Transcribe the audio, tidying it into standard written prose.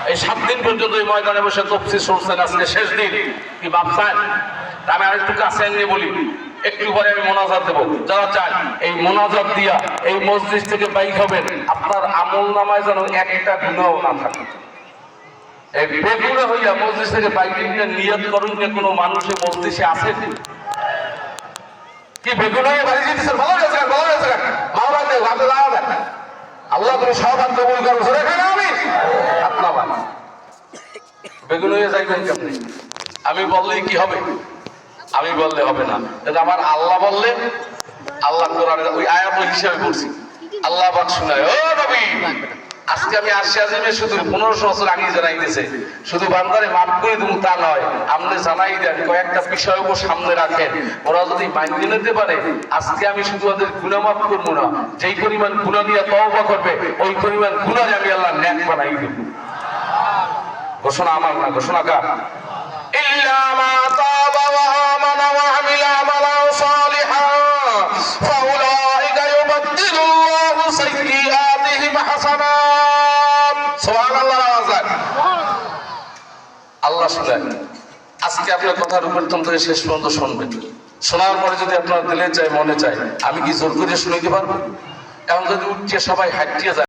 এই 7 দিন পর্যন্ত এই ময়দানে বসে তফসির শুনছেন, আজকে শেষ দিন। কি ভাবছেন? আমি আরেকটু কাছে নিয়ে বলি, একটু পরে আমি মোনাজাত দেবো। যারা চান এই মোনাজাত দিয়া এই মসজিদ থেকে বাইক হবেন, আপনার আমল নামায় যেন একটা গুনাহ না থাকে। এই বেগুনা হইয়া মসজিদ থেকে বাইক নিয়ে নিয়ত করুন যে কোনো মানুষে মসজিদে আছে কি বেগুনা হয়ে বাড়ি যেতেছেন, ভালো হয়েছে ভালো হয়েছে মাওলা দেব আপনি লাগাবেন। আল্লাহ তুমি সবার কবুল করো, সরে খান আমি আপনার বেগুন হয়ে যাইবেন কেমনি? আমি বললেই কি হবে? আমি বললে হবে না, কিন্তু আমার আল্লাহ বললে, আল্লাহ কোরআনের ওই আয়াত হিসেবে বলছি, আল্লাহ পাক শুনায়, ও নবী আজকে আমি আরশে আজিমে শুধু 1500 বছর আগে জানাই দিয়েছে, শুধু বান্দারে মাফ করে দেবো তা নয়, আপনি জানাই দেন কয়েকটা বিষয় সামনে রাখেন, ওরা যদি মাইনে নিতে পারে আজকে আমি শুধু ওদের গুনাহ মাফ করবো না, যেই পরিমাণ গুনাহ নিয়ে তওবা করবে ওই পরিমাণ গুনাহ আমি আল্লাহ নেক বানাই দেব। ঘোষণা আমার না, ঘোষণা কার? ইল্লা মা তাবা ওয়া আমানা ওয়া আমিলা আমালান সালিহান ফাউলাইকা ইউবাদদিলুল্লাহু সাইয়্যাতিহিম হাসানাত। সুবহানাল্লাহ। আল্লাহ শুনেন, আজকে আপনার কথার উপর থেকে শেষ পর্যন্ত শুনবেন। শোনার পরে যদি আপনার দিলে চায় মনে চায়, আমি কি জোর করে শুনাইতে পারবো? এখন যদি উঠছে সবাই হাঁটিয়ে যায়